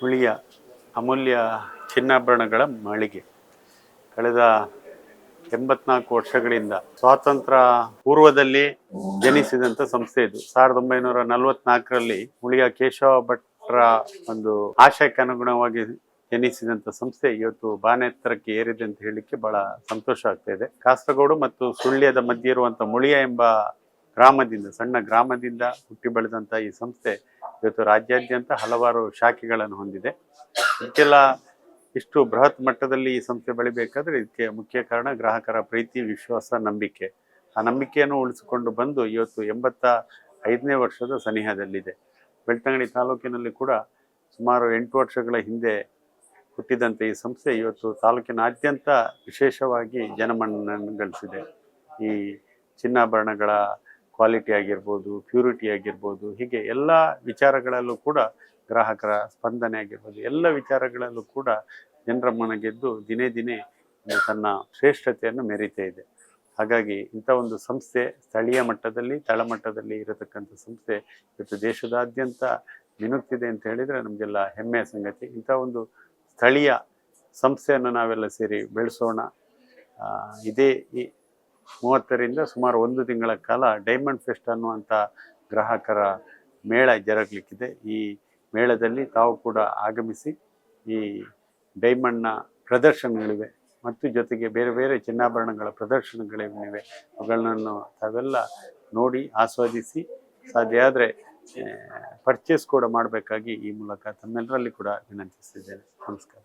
ಹುಳಿಯ ಅಮೂಲ್ಯ ಚಿನ್ನಾಭರಣಗಳ ಮಳಿಗೆ ಕಳೆದ 84 ವರ್ಷಗಳಿಂದ ಸ್ವಾತಂತ್ರ್ಯ ಪೂರ್ವದಲ್ಲಿ ಜನಿಸಿದಂಥ ಸಂಸ್ಥೆ ಇದು. 1944ರಲ್ಲಿ ಹುಳಿಯ ಕೇಶವ ಭಟ್ರ ಒಂದು ಆಶಯಕ್ಕೆ ಅನುಗುಣವಾಗಿ ಜನಿಸಿದಂಥ ಸಂಸ್ಥೆ ಇವತ್ತು ಬಾನೆತ್ತರಕ್ಕೆ ಏರಿದೆ ಅಂತ ಹೇಳಲಿಕ್ಕೆ ಬಹಳ ಸಂತೋಷ ಆಗ್ತಾ ಇದೆ. ಕಾಸರಗೋಡು ಮತ್ತು ಸುಳ್ಯದ ಮಧ್ಯೆ ಇರುವಂಥ ಮುಳಿಯ ಎಂಬ ಗ್ರಾಮದಿಂದ, ಸಣ್ಣ ಗ್ರಾಮದಿಂದ ಹುಟ್ಟಿ ಬೆಳೆದಂಥ ಈ ಸಂಸ್ಥೆ ಇವತ್ತು ರಾಜ್ಯಾದ್ಯಂತ ಹಲವಾರು ಶಾಖೆಗಳನ್ನು ಹೊಂದಿದೆ. ಇದಕ್ಕೆಲ್ಲ ಇಷ್ಟು ಬೃಹತ್ ಮಟ್ಟದಲ್ಲಿ ಈ ಸಂಸ್ಥೆ ಬೆಳಿಬೇಕಾದ್ರೆ ಇದಕ್ಕೆ ಮುಖ್ಯ ಕಾರಣ ಗ್ರಾಹಕರ ಪ್ರೀತಿ, ವಿಶ್ವಾಸ, ನಂಬಿಕೆ. ಆ ನಂಬಿಕೆಯನ್ನು ಉಳಿಸಿಕೊಂಡು ಬಂದು ಇವತ್ತು 85ನೇ ವರ್ಷದ ಸನಿಹದಲ್ಲಿದೆ. ಬೆಳ್ತಂಗಡಿ ತಾಲೂಕಿನಲ್ಲಿ ಕೂಡ ಸುಮಾರು 8 ವರ್ಷಗಳ ಹಿಂದೆ ಹುಟ್ಟಿದಂಥ ಈ ಸಂಸ್ಥೆ ಇವತ್ತು ತಾಲೂಕಿನಾದ್ಯಂತ ವಿಶೇಷವಾಗಿ ಜನಮನ್ನಣೆಯನ್ನು ಗಳಿಸಿದೆ. ಈ ಚಿನ್ನಾಭರಣಗಳ ಕ್ವಾಲಿಟಿ ಆಗಿರ್ಬೋದು, ಪ್ಯೂರಿಟಿ ಆಗಿರ್ಬೋದು, ಹೀಗೆ ಎಲ್ಲ ವಿಚಾರಗಳಲ್ಲೂ ಕೂಡ ಗ್ರಾಹಕರ ಸ್ಪಂದನೆ ಆಗಿರ್ಬೋದು, ಎಲ್ಲ ವಿಚಾರಗಳಲ್ಲೂ ಕೂಡ ಜನರ ಮನಗೆದ್ದು ದಿನೇ ದಿನೇ ತನ್ನ ಶ್ರೇಷ್ಠತೆಯನ್ನು ಮೆರೀತಾ ಇದೆ. ಹಾಗಾಗಿ ಇಂಥ ಒಂದು ಸಂಸ್ಥೆ ಸ್ಥಳೀಯ ಮಟ್ಟದಲ್ಲಿ, ತಳಮಟ್ಟದಲ್ಲಿ ಇರತಕ್ಕಂಥ ಸಂಸ್ಥೆ ಇವತ್ತು ದೇಶದಾದ್ಯಂತ ಮಿನುಗ್ತಿದೆ ಅಂತ ಹೇಳಿದರೆ ನಮಗೆಲ್ಲ ಹೆಮ್ಮೆಯ ಸಂಗತಿ. ಇಂಥ ಒಂದು ಸ್ಥಳೀಯ ಸಂಸ್ಥೆಯನ್ನು ನಾವೆಲ್ಲ ಸೇರಿ ಬೆಳೆಸೋಣ. ಇದೇ ಈ 30ರಿಂದ ಸುಮಾರು 1 ತಿಂಗಳ ಕಾಲ ಡೈಮಂಡ್ ಫೆಸ್ಟ್ ಅನ್ನುವಂಥ ಗ್ರಾಹಕರ ಮೇಳ ಜರುಗಲಿಕ್ಕಿದೆ. ಈ ಮೇಳದಲ್ಲಿ ತಾವು ಕೂಡ ಆಗಮಿಸಿ ಈ ಡೈಮಂಡ್ನ ಪ್ರದರ್ಶನಗಳಿವೆ ಮತ್ತು ಜೊತೆಗೆ ಬೇರೆ ಬೇರೆ ಚಿನ್ನಾಭರಣಗಳ ಪ್ರದರ್ಶನಗಳಿವೆ. ಅವುಗಳನ್ನು ತಾವೆಲ್ಲ ನೋಡಿ ಆಸ್ವಾದಿಸಿ ಸಾಧ್ಯ ಆದರೆ ಪರ್ಚೇಸ್ ಕೂಡ ಮಾಡಬೇಕಾಗಿ ಈ ಮೂಲಕ ತಮ್ಮೆಲ್ಲರಲ್ಲಿ ಕೂಡ ವಿನಂತಿಸಿದ್ದೇನೆ. ನಮಸ್ಕಾರ.